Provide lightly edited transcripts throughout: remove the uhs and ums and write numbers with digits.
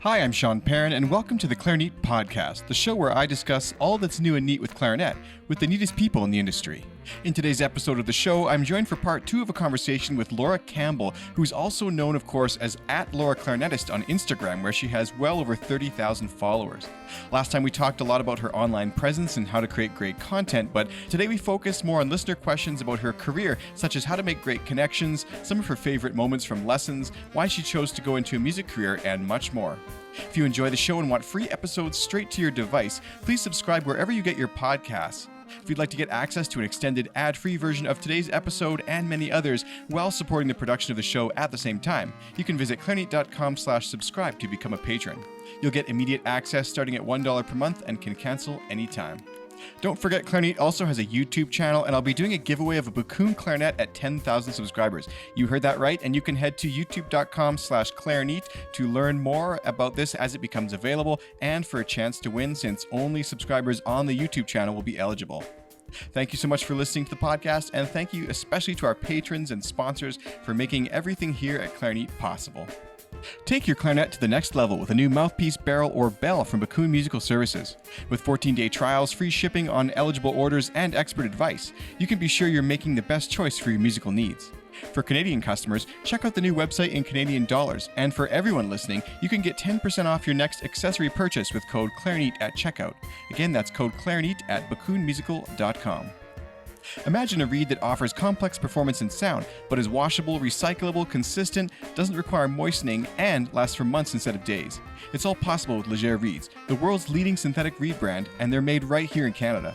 Hi, I'm Sean Perrin, and welcome to the Clarinet Podcast, the show where I discuss all that's new and neat with clarinet, with the neatest people in the industry. In today's episode of the show, I'm joined for part 2 of a conversation with Laura Campbell, who's also known, of course, as @LauraClarinetist on Instagram, where she has well over 30,000 followers. Last time we talked a lot about her online presence and how to create great content, but today we focus more on listener questions about her career, such as how to make great connections, some of her favorite moments from lessons, why she chose to go into a music career, and much more. If you enjoy the show and want free episodes straight to your device, please subscribe wherever you get your podcasts. If you'd like to get access to an extended ad-free version of today's episode and many others while supporting the production of the show at the same time, you can visit clarinet.com/subscribe to become a patron. You'll get immediate access starting at $1 per month and can cancel anytime. Don't forget, Clarinet also has a YouTube channel, and I'll be doing a giveaway of a Bakun clarinet at 10,000 subscribers. You heard that right, and you can head to youtube.com/clarinet to learn more about this as it becomes available and for a chance to win, since only subscribers on the YouTube channel will be eligible. Thank you so much for listening to the podcast, and thank you especially to our patrons and sponsors for making everything here at Clarinet possible. Take your clarinet to the next level with a new mouthpiece, barrel, or bell from Bakun Musical Services. With 14-day trials, free shipping on eligible orders, and expert advice, you can be sure you're making the best choice for your musical needs. For Canadian customers, check out the new website in Canadian dollars, and for everyone listening, you can get 10% off your next accessory purchase with code Clarinet at checkout. Again, that's code Clarinet at bakunmusical.com. Imagine a reed that offers complex performance and sound, but is washable, recyclable, consistent, doesn't require moistening, and lasts for months instead of days. It's all possible with Leger Reeds, the world's leading synthetic reed brand, and they're made right here in Canada.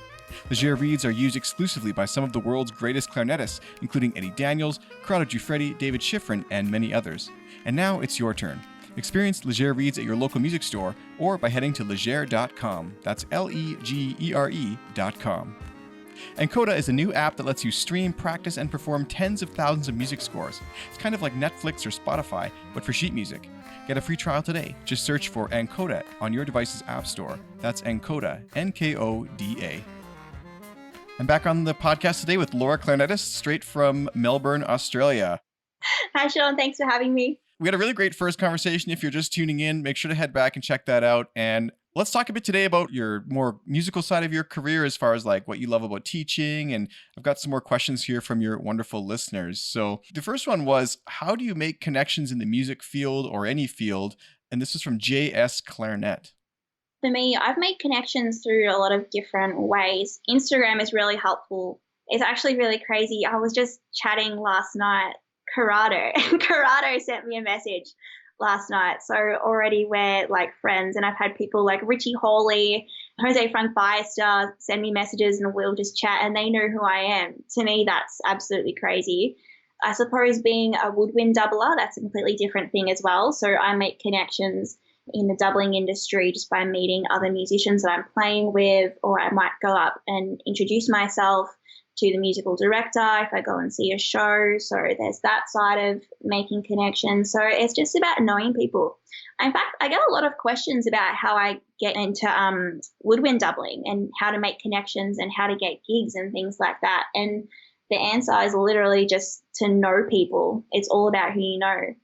Leger Reeds are used exclusively by some of the world's greatest clarinetists, including Eddie Daniels, Corrado Giuffretti, David Schifrin, and many others. And now it's your turn. Experience Leger Reeds at your local music store or by heading to leger.com. That's LEGERE.com. Encoda is a new app that lets you stream, practice, and perform tens of thousands of music scores. It's kind of like Netflix or Spotify, but for sheet music. Get a free trial today. Just search for Encoda on your device's app store. That's Encoda, Nkoda. I'm back on the podcast today with Laura Clarinetist, straight from Melbourne, Australia. Hi, Sean. Thanks for having me. We had a really great first conversation. If you're just tuning in, make sure to head back and check that out. And let's talk a bit today about your more musical side of your career, as far as like what you love about teaching. And I've got some more questions here from your wonderful listeners. So the first one was, how do you make connections in the music field or any field? And this is from JS Clarinet. For me, I've made connections through a lot of different ways. Instagram is really helpful. It's actually really crazy. I was just chatting last night, Corrado sent me a message last night. So already we're like friends, and I've had people like Richie Hawley, Jose Frank Ballester send me messages, and we'll just chat, and they know who I am. To me, that's absolutely crazy. I suppose being a woodwind doubler, that's a completely different thing as well. So I make connections in the doubling industry just by meeting other musicians that I'm playing with, or I might go up and introduce myself to the musical director if I go and see a show. So there's that side of making connections. So it's just about knowing people. In fact, I get a lot of questions about how I get into woodwind doubling and how to make connections and how to get gigs and things like that. And the answer is literally just to know people. It's all about who you know.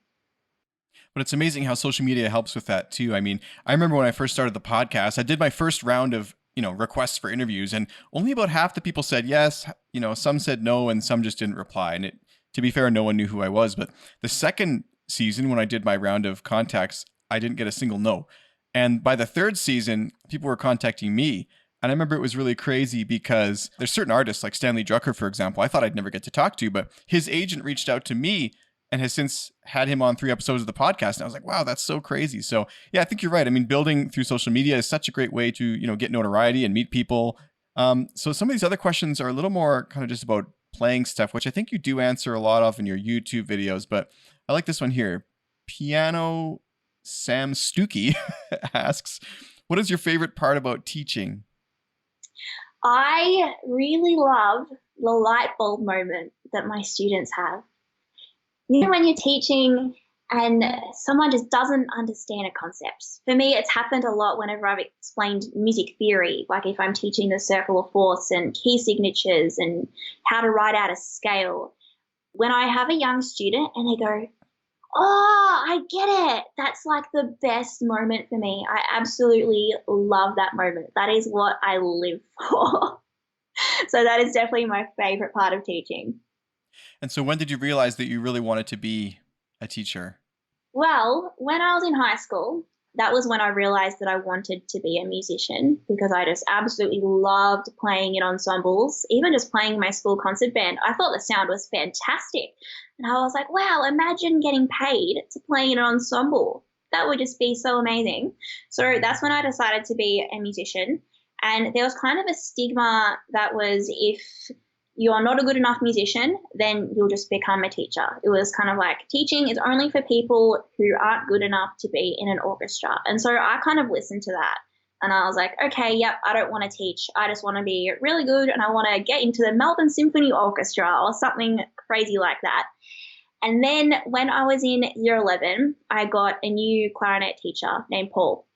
But it's amazing how social media helps with that too. I mean, I remember when I first started the podcast, I did my first round of requests for interviews, and only about half the people said yes. Some said no, and some just didn't reply. And to be fair, no one knew who I was. But the second season, when I did my round of contacts, I didn't get a single no. And by the third season, people were contacting me. And I remember it was really crazy because there's certain artists like Stanley Drucker, for example, I thought I'd never get to talk to, but his agent reached out to me and has since had him on 3 episodes of the podcast. And I was like, wow, that's so crazy. So yeah, I think you're right. I mean, building through social media is such a great way to, get notoriety and meet people. So some of these other questions are a little more kind of just about playing stuff, which I think you do answer a lot of in your YouTube videos, but I like this one here. Piano Sam Stuckey asks, what is your favorite part about teaching? I really love the light bulb moment that my students have. When you're teaching and someone just doesn't understand a concept. For me, it's happened a lot whenever I've explained music theory, like if I'm teaching the circle of fourths and key signatures and how to write out a scale. When I have a young student and they go, Oh, I get it. That's like the best moment for me. I absolutely love that moment. That is what I live for. So that is definitely my favorite part of teaching. And so when did you realize that you really wanted to be a teacher? Well, when I was in high school, that was when I realized that I wanted to be a musician because I just absolutely loved playing in ensembles, even just playing my school concert band. I thought the sound was fantastic. And I was like, wow, imagine getting paid to play in an ensemble. That would just be so amazing. So that's when I decided to be a musician. And there was kind of a stigma that was if you are not a good enough musician, then you'll just become a teacher. It was kind of like teaching is only for people who aren't good enough to be in an orchestra. And so I kind of listened to that. And I was like, okay, yep, I don't want to teach. I just want to be really good and I want to get into the Melbourne Symphony Orchestra or something crazy like that. And then when I was in year 11, I got a new clarinet teacher named Paul.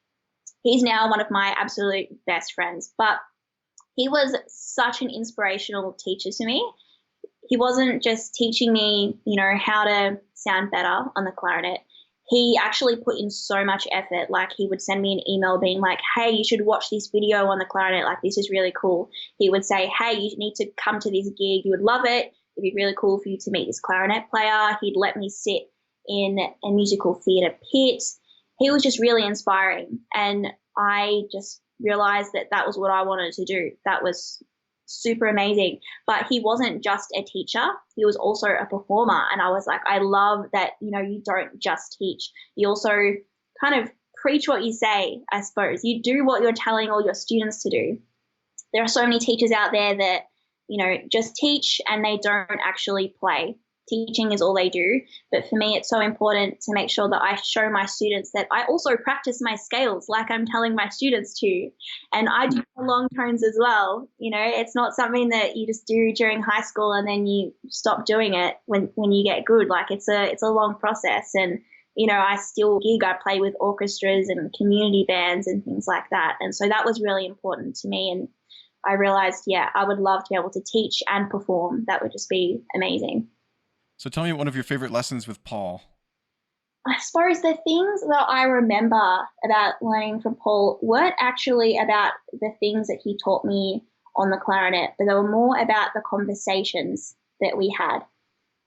He's now one of my absolute best friends. But he was such an inspirational teacher to me. He wasn't just teaching me, how to sound better on the clarinet. He actually put in so much effort. Like he would send me an email being like, hey, you should watch this video on the clarinet. Like this is really cool. He would say, hey, you need to come to this gig. You would love it. It'd be really cool for you to meet this clarinet player. He'd let me sit in a musical theatre pit. He was just really inspiring. And I just realized that that was what I wanted to do. That was super amazing. But he wasn't just a teacher, he was also a performer. And I was like, I love that, you don't just teach. You also kind of preach what you say, I suppose. You do what you're telling all your students to do. There are so many teachers out there that, just teach and they don't actually play. Teaching is all they do. But for me, it's so important to make sure that I show my students that I also practice my scales like I'm telling my students to. And I do long tones as well. It's not something that you just do during high school and then you stop doing it when you get good. Like it's a long process. And, I still gig, I play with orchestras and community bands and things like that. And so that was really important to me. And I realized, yeah, I would love to be able to teach and perform. That would just be amazing. So tell me one of your favorite lessons with Paul. I suppose the things that I remember about learning from Paul weren't actually about the things that he taught me on the clarinet, but they were more about the conversations that we had.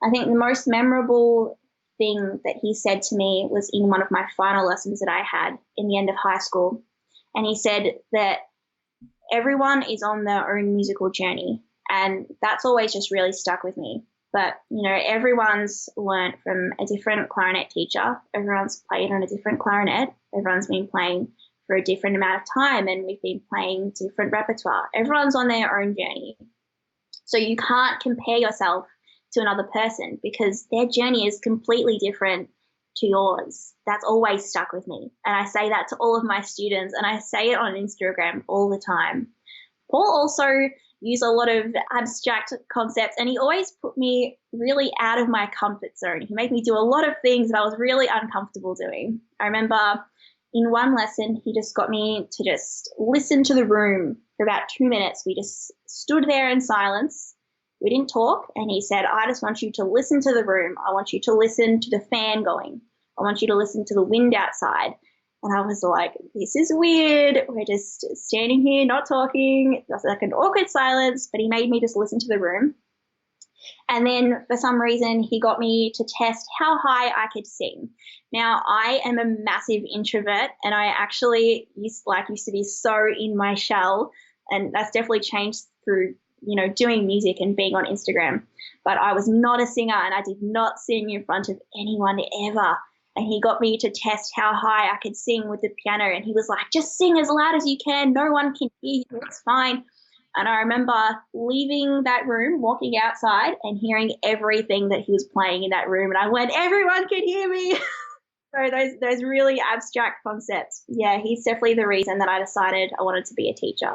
I think the most memorable thing that he said to me was in one of my final lessons that I had in the end of high school. And he said that everyone is on their own musical journey. And that's always just really stuck with me. But, everyone's learnt from a different clarinet teacher. Everyone's played on a different clarinet. Everyone's been playing for a different amount of time and we've been playing different repertoire. Everyone's on their own journey. So you can't compare yourself to another person because their journey is completely different to yours. That's always stuck with me. And I say that to all of my students and I say it on Instagram all the time. Paul also used a lot of abstract concepts and he always put me really out of my comfort zone. He made me do a lot of things that I was really uncomfortable doing. I remember in one lesson, he just got me to just listen to the room for about 2 minutes. We just stood there in silence. We didn't talk. And he said, I just want you to listen to the room. I want you to listen to the fan going. I want you to listen to the wind outside. And I was like, this is weird. We're just standing here, not talking. There's like an awkward silence, but he made me just listen to the room. And then for some reason, he got me to test how high I could sing. Now, I am a massive introvert and I actually used to be so in my shell. And that's definitely changed through, doing music and being on Instagram. But I was not a singer and I did not sing in front of anyone ever. And he got me to test how high I could sing with the piano. And he was like, just sing as loud as you can. No one can hear you. It's fine. And I remember leaving that room, walking outside and hearing everything that he was playing in that room. And I went, everyone can hear me. So those really abstract concepts. Yeah, he's definitely the reason that I decided I wanted to be a teacher.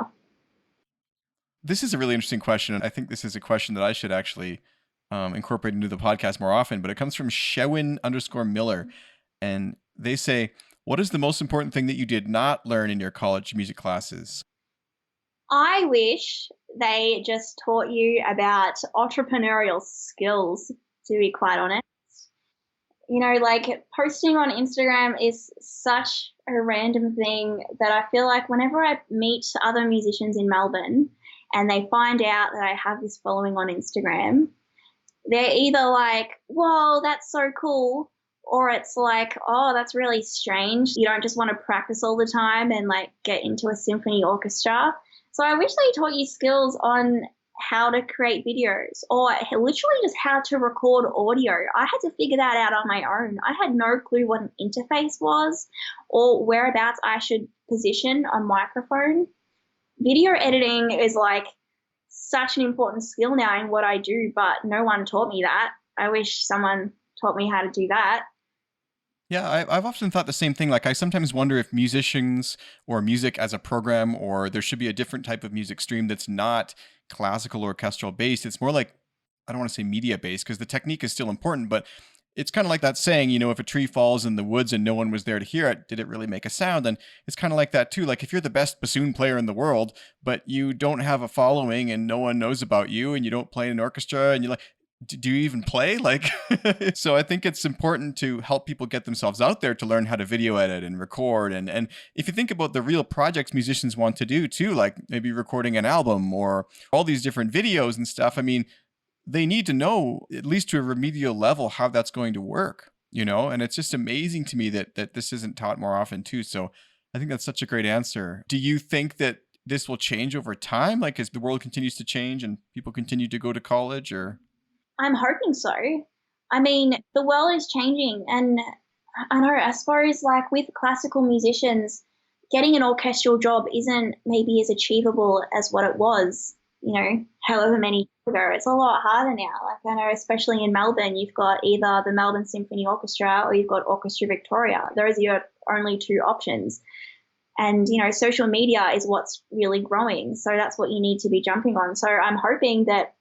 This is a really interesting question. And I think this is a question that I should actually incorporate into the podcast more often, but it comes from Shewin_Miller. And they say, what is the most important thing that you did not learn in your college music classes? I wish they just taught you about entrepreneurial skills, to be quite honest. Like posting on Instagram is such a random thing that I feel like whenever I meet other musicians in Melbourne and they find out that I have this following on Instagram, they're either like, whoa, that's so cool. Or it's like, oh, that's really strange. You don't just want to practice all the time and like get into a symphony orchestra. So I wish they taught you skills on how to create videos or literally just how to record audio. I had to figure that out on my own. I had no clue what an interface was or whereabouts I should position a microphone. Video editing is like such an important skill now in what I do, but no one taught me that. I wish someone taught me how to do that. Yeah, I've often thought the same thing. Like, I sometimes wonder if musicians or music as a program, or there should be a different type of music stream that's not classical or orchestral based. It's more like, I don't want to say media based because the technique is still important, but it's kind of like that saying, if a tree falls in the woods and no one was there to hear it, did it really make a sound? And it's kind of like that too. Like, if you're the best bassoon player in the world, but you don't have a following and no one knows about you and you don't play in an orchestra and you're like, do you even play? Like, so I think it's important to help people get themselves out there to learn how to video edit and record. And if you think about the real projects musicians want to do too, like maybe recording an album or all these different videos and stuff, I mean, they need to know, at least to a remedial level, how that's going to work, and it's just amazing to me that this isn't taught more often too. So I think that's such a great answer. Do you think that this will change over time, like as the world continues to change and people continue to go to college, or? I'm hoping so. I mean, the world is changing, and I know, I suppose, like with classical musicians, getting an orchestral job isn't maybe as achievable as what it was, however many years ago. It's a lot harder now. Like, I know, especially in Melbourne, you've got either the Melbourne Symphony Orchestra or you've got Orchestra Victoria. Those are your only two options. And, social media is what's really growing. So that's what you need to be jumping on. So I'm hoping that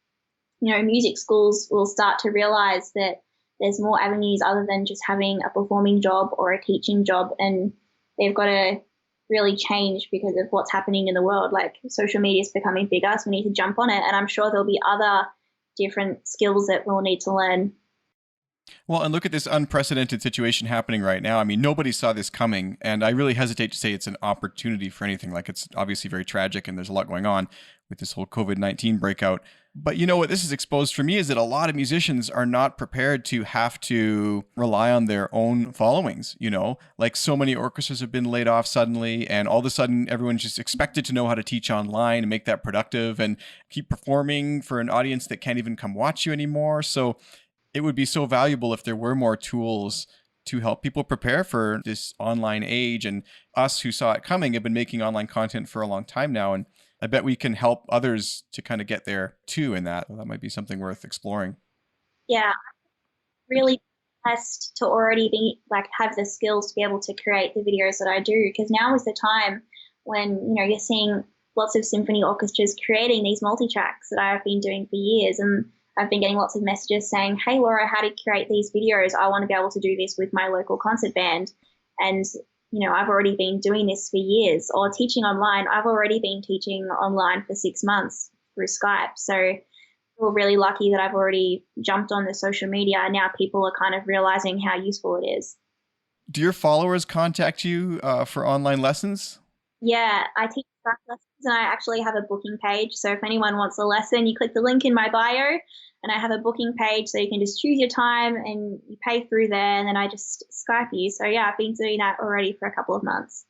music schools will start to realize that there's more avenues other than just having a performing job or a teaching job. And they've got to really change because of what's happening in the world. Like, social media is becoming bigger, so we need to jump on it. And I'm sure there'll be other different skills that we'll need to learn. Well, and look at this unprecedented situation happening right now. I mean, nobody saw this coming, and I really hesitate to say it's an opportunity for anything. Like, it's obviously very tragic, and there's a lot going on with this whole COVID-19 breakout. But what this has exposed for me is that a lot of musicians are not prepared to have to rely on their own followings, like so many orchestras have been laid off suddenly, and all of a sudden everyone's just expected to know how to teach online and make that productive and keep performing for an audience that can't even come watch you anymore. So it would be so valuable if there were more tools to help people prepare for this online age. And us who saw it coming have been making online content for a long time now. And I bet we can help others to kind of get there too in that. That might be something worth exploring. Yeah, really blessed to already be like have the skills to be able to create the videos that I do, because now is the time when you're seeing lots of symphony orchestras creating these multi-tracks that I've been doing for years, and I've been getting lots of messages saying, hey Laura, how to create these videos, I want to be able to do this with my local concert band. And I've already been doing this for years. Or teaching online, I've already been teaching online for 6 months through Skype. So we're really lucky that I've already jumped on the social media, and now people are kind of realizing how useful it is. Do your followers contact you for online lessons? Yeah, I teach Skype lessons, and I actually have a booking page. So if anyone wants a lesson, you click the link in my bio, and I have a booking page, so you can just choose your time and you pay through there, and then I just Skype you. So yeah, I've been doing that already for a couple of months.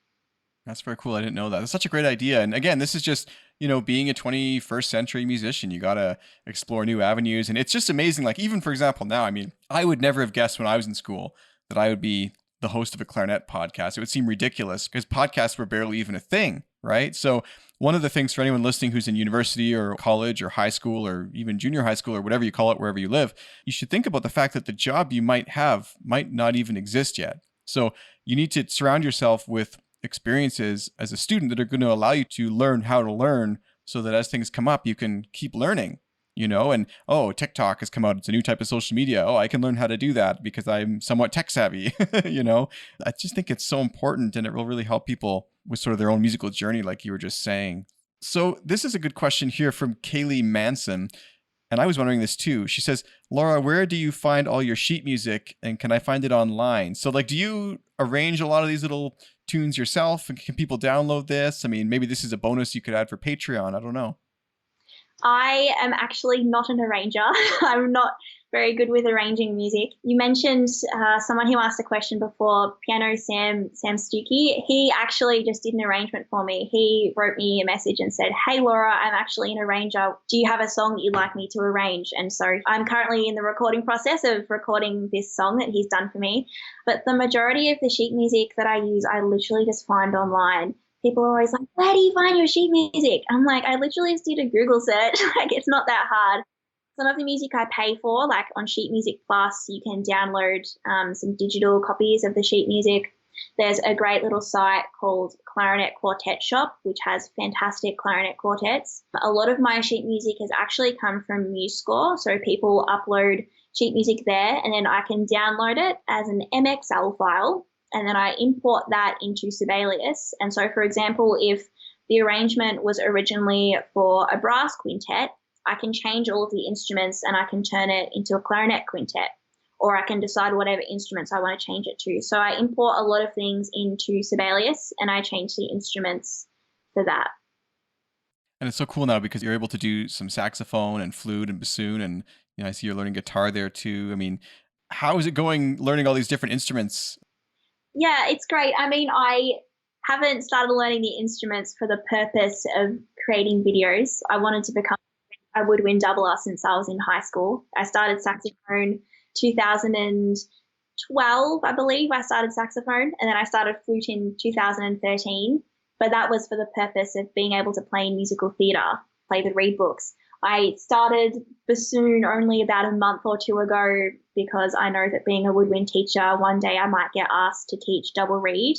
That's very cool. I didn't know that. That's such a great idea. And again, this is just, being a 21st century musician, you got to explore new avenues. And it's just amazing. Like, even for example, now, I mean, I would never have guessed when I was in school that I would be the host of a clarinet podcast. It would seem ridiculous because podcasts were barely even a thing, right? So one of the things for anyone listening who's in university or college or high school or even junior high school or whatever you call it, wherever you live, you should think about the fact that the job you might have might not even exist yet. So you need to surround yourself with experiences as a student that are going to allow you to learn how to learn, so that as things come up, you can keep learning, and oh, TikTok has come out. It's a new type of social media. Oh, I can learn how to do that because I'm somewhat tech savvy, I just think it's so important, and it will really help people with sort of their own musical journey, like you were just saying. So this is a good question here from Kaylee Manson. And I was wondering this too. She says, Laura, where do you find all your sheet music and can I find it online? So like, do you arrange a lot of these little tunes yourself and can people download this? I mean, maybe this is a bonus you could add for Patreon. I don't know. I am actually not an arranger. I'm not very good with arranging music. You mentioned someone who asked a question before, Piano Sam Stuckey. He actually just did an arrangement for me. He wrote me a message and said, "Hey Laura, I'm actually an arranger. Do you have a song that you'd like me to arrange?" And so I'm currently in the recording process of recording this song that he's done for me. But the majority of the sheet music that I use, I literally just find online. People are always like, "Where do you find your sheet music?" I'm like, I literally just did a Google search. Like, it's not that hard. Some of the music I pay for, like on Sheet Music Plus, you can download some digital copies of the sheet music. There's a great little site called Clarinet Quartet Shop, which has fantastic clarinet quartets. A lot of my sheet music has actually come from MuseScore, so people upload sheet music there, and then I can download it as an MXL file, and then I import that into Sibelius. And so, for example, if the arrangement was originally for a brass quintet, I can change all of the instruments and I can turn it into a clarinet quintet, or I can decide whatever instruments I want to change it to. So I import a lot of things into Sibelius and I change the instruments for that. And it's so cool now because you're able to do some saxophone and flute and bassoon. And, I see you're learning guitar there too. I mean, how is it going learning all these different instruments? Yeah, it's great. I mean, I haven't started learning the instruments for the purpose of creating videos. I wanted to become a woodwind doubler since I was in high school. I started saxophone 2012, I believe. I started saxophone, and then I started flute in 2013. But that was for the purpose of being able to play in musical theatre, play the reed books. I started bassoon only about a month or two ago because I know that being a woodwind teacher, one day I might get asked to teach double reed.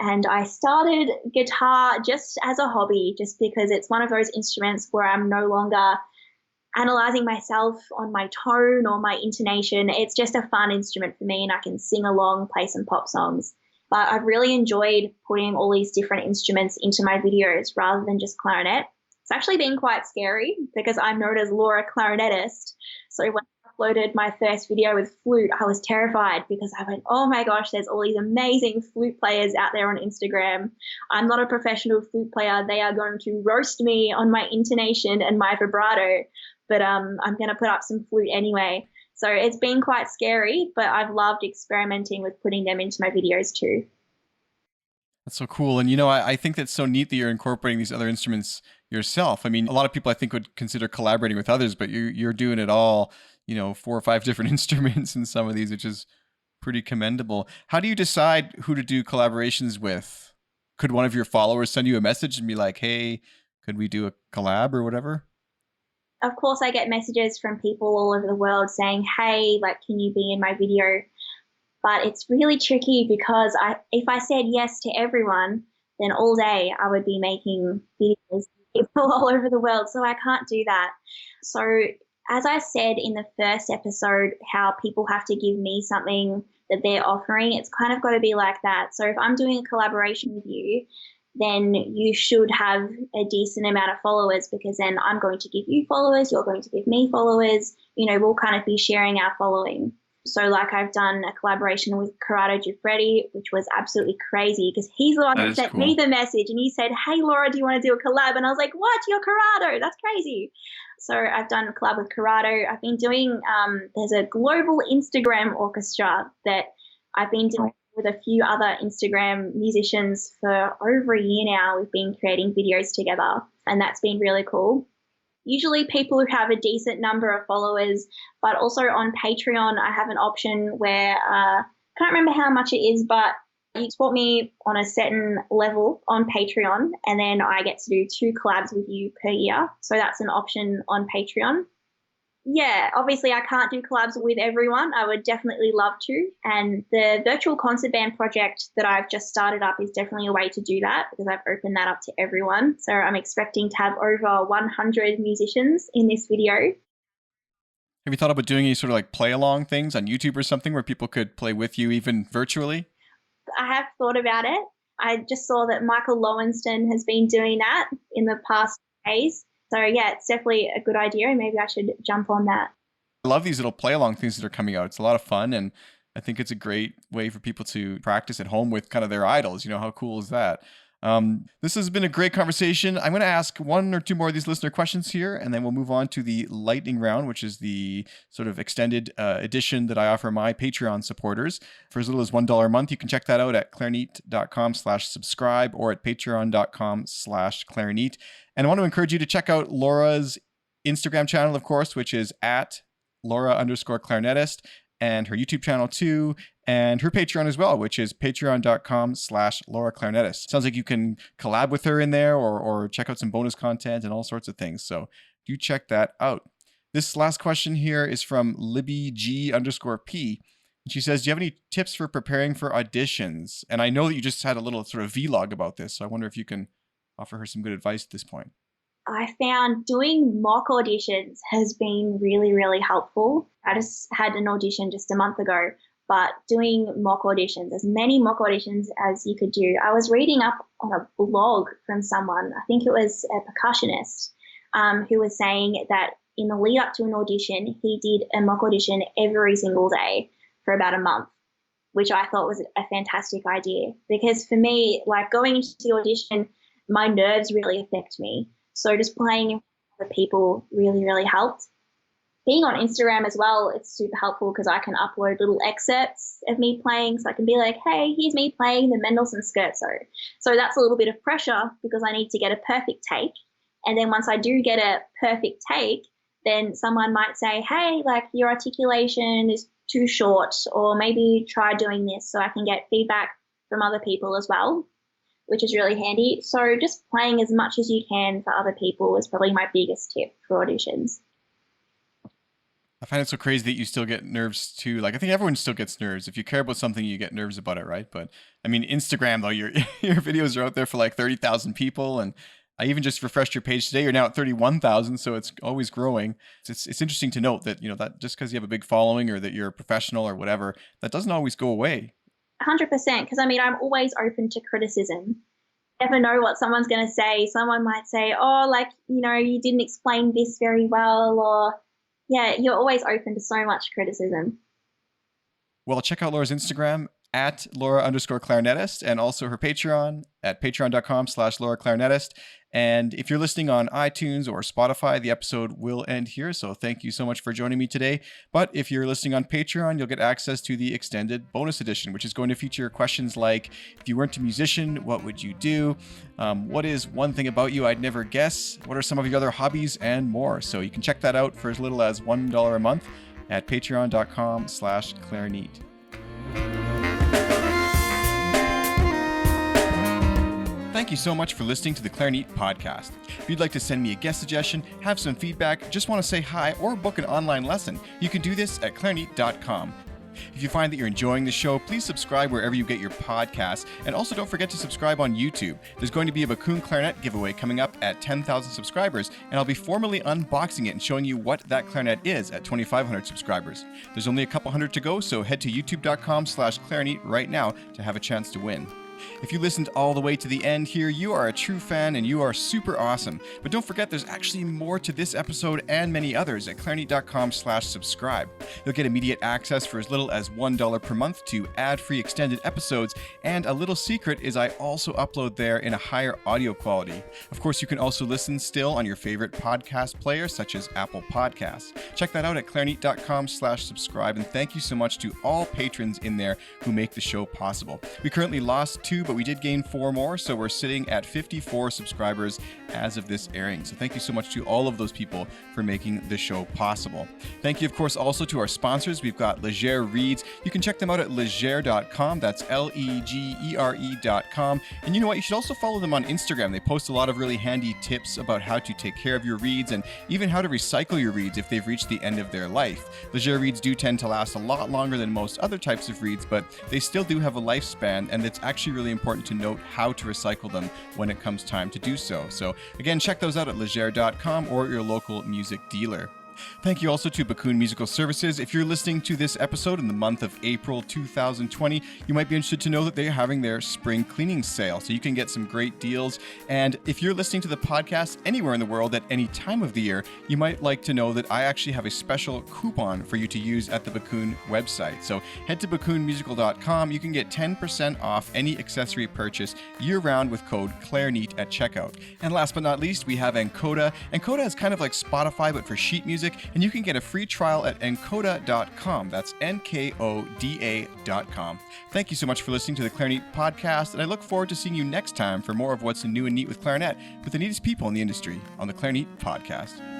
And I started guitar just as a hobby, just because it's one of those instruments where I'm no longer analyzing myself on my tone or my intonation. It's just a fun instrument for me and I can sing along, play some pop songs. But I've really enjoyed putting all these different instruments into my videos rather than just clarinet. It's actually been quite scary because I'm known as Laura Clarinetist. So when I uploaded my first video with flute, I was terrified because I went, oh my gosh, there's all these amazing flute players out there on Instagram. I'm not a professional flute player. They are going to roast me on my intonation and my vibrato, but I'm going to put up some flute anyway. So it's been quite scary, but I've loved experimenting with putting them into my videos too. That's so cool. And, I think that's so neat that you're incorporating these other instruments yourself. I mean, a lot of people I think would consider collaborating with others, but you're doing it all, 4 or 5 different instruments in some of these, which is pretty commendable. How do you decide who to do collaborations with? Could one of your followers send you a message and be like, hey, could we do a collab or whatever? Of course, I get messages from people all over the world saying, hey, like, can you be in my video? But it's really tricky because if I said yes to everyone, then all day I would be making videos with people all over the world. So I can't do that. So as I said in the first episode, how people have to give me something that they're offering, it's kind of got to be like that. So if I'm doing a collaboration with you, then you should have a decent amount of followers because then I'm going to give you followers, you're going to give me followers, we'll kind of be sharing our following. So like I've done a collaboration with Corrado Giuffretti, which was absolutely crazy because he's the one that sent me the message and he said, hey, Laura, do you want to do a collab? And I was like, what? You're Corrado. That's crazy. So I've done a collab with Corrado. I've been doing, there's a global Instagram orchestra that I've been doing with a few other Instagram musicians for over a year now. We've been creating videos together and that's been really cool. Usually people who have a decent number of followers, but also on Patreon, I have an option where I can't remember how much it is, but you support me on a certain level on Patreon, and then I get to do 2 collabs with you per year. So that's an option on Patreon. Yeah, obviously I can't do collabs with everyone. I would definitely love to. And the virtual concert band project that I've just started up is definitely a way to do that because I've opened that up to everyone. So I'm expecting to have over 100 musicians in this video. Have you thought about doing any sort of like play-along things on YouTube or something where people could play with you even virtually? I have thought about it. I just saw that Michael Lowenstein has been doing that in the past days. So yeah, it's definitely a good idea, and maybe I should jump on that. I love these little play along things that are coming out. It's a lot of fun, and I think it's a great way for people to practice at home with kind of their idols. How cool is that? This has been a great conversation. I'm going to ask one or two more of these listener questions here, and then we'll move on to the lightning round, which is the sort of extended edition that I offer my Patreon supporters. For as little as $1 a month, you can check that out at clarineat.com/subscribe or at patreon.com/clarineat. And I want to encourage you to check out Laura's Instagram channel, of course, which is at Laura_clarinetist, and her YouTube channel too, and her Patreon as well, which is patreon.com/Laura Clarinetist. Sounds like you can collab with her in there or check out some bonus content and all sorts of things. So do check that out. This last question here is from LibbyG_P. She says, do you have any tips for preparing for auditions? And I know that you just had a little sort of vlog about this, so I wonder if you can offer her some good advice at this point. I found doing mock auditions has been really, really helpful. I just had an audition just a month ago, but doing mock auditions, as many mock auditions as you could do. I was reading up on a blog from someone, I think it was a percussionist, who was saying that in the lead up to an audition, he did a mock audition every single day for about a month, which I thought was a fantastic idea. Because for me, like going into the audition, my nerves really affect me. So just playing in front of people really, really helped. Being on Instagram as well, it's super helpful because I can upload little excerpts of me playing. So I can be like, hey, here's me playing the Mendelssohn Scherzo. So that's a little bit of pressure because I need to get a perfect take. And then once I do get a perfect take, then someone might say, hey, like your articulation is too short, or maybe try doing this, so I can get feedback from other people as well, which is really handy. So just playing as much as you can for other people is probably my biggest tip for auditions. I find it so crazy that you still get nerves too. Like, I think everyone still gets nerves. If you care about something, you get nerves about it, right? But I mean, Instagram though, your videos are out there for like 30,000 people, and I even just refreshed your page today. You're now at 31,000, so it's always growing. It's interesting to note that that just because you have a big following or that you're a professional or whatever, that doesn't always go away. 100%, because I mean, I'm always open to criticism. You never know what someone's going to say. Someone might say, oh, like, you didn't explain this very well, or yeah, you're always open to so much criticism. Well, check out Laura's Instagram at Laura_clarinetist, and also her Patreon at patreon.com/Laura Clarinetist. And if you're listening on iTunes or Spotify, the episode will end here. So thank you so much for joining me today. But if you're listening on Patreon, you'll get access to the extended bonus edition, which is going to feature questions like, if you weren't a musician, what would you do? What is one thing about you I'd never guess? What are some of your other hobbies? And more. So you can check that out for as little as $1 a month at patreon.com/clarineat. Thank you so much for listening to the Clarineat podcast. If you'd like to send me a guest suggestion, have some feedback, just want to say hi, or book an online lesson, you can do this at clarineat.com. If you find that you're enjoying the show, please subscribe wherever you get your podcasts, and also don't forget to subscribe on YouTube. There's going to be a Bakun clarinet giveaway coming up at 10,000 subscribers, and I'll be formally unboxing it and showing you what that clarinet is at 2,500 subscribers. There's only a couple hundred to go, so head to youtube.com/clarineat right now to have a chance to win. If you listened all the way to the end here, you are a true fan and you are super awesome. But don't forget, there's actually more to this episode and many others at clarineat.com/subscribe. You'll get immediate access for as little as $1 per month to ad-free extended episodes, and a little secret is I also upload there in a higher audio quality. Of course, you can also listen still on your favorite podcast player, such as Apple Podcasts. Check that out at clarineat.com/subscribe, and thank you so much to all patrons in there who make the show possible. We currently lost 2, but we did gain 4 more, so we're sitting at 54 subscribers as of this airing. So thank you so much to all of those people for making the show possible. Thank you, of course, also to our sponsors. We've got Leger Reeds. You can check them out at leger.com. That's legere.com. And you know what? You should also follow them on Instagram. They post a lot of really handy tips about how to take care of your reeds and even how to recycle your reeds if they've reached the end of their life. Leger reeds do tend to last a lot longer than most other types of reeds, but they still do have a lifespan, and it's actually really important to note how to recycle them when it comes time to do so. So again, check those out at leger.com or your local music dealer. Thank you also to Bakun Musical Services. If you're listening to this episode in the month of April 2020, you might be interested to know that they're having their spring cleaning sale, so you can get some great deals. And if you're listening to the podcast anywhere in the world at any time of the year, you might like to know that I actually have a special coupon for you to use at the Bakun website. So head to bakunmusical.com. You can get 10% off any accessory purchase year-round with code CLARINET at checkout. And last but not least, we have Encoda. Encoda is kind of like Spotify, but for sheet music, and you can get a free trial at encoda.com. That's NKODA.com. Thank you so much for listening to the Clarinet podcast, and I look forward to seeing you next time for more of what's new and neat with clarinet with the neatest people in the industry on the Clarinet podcast.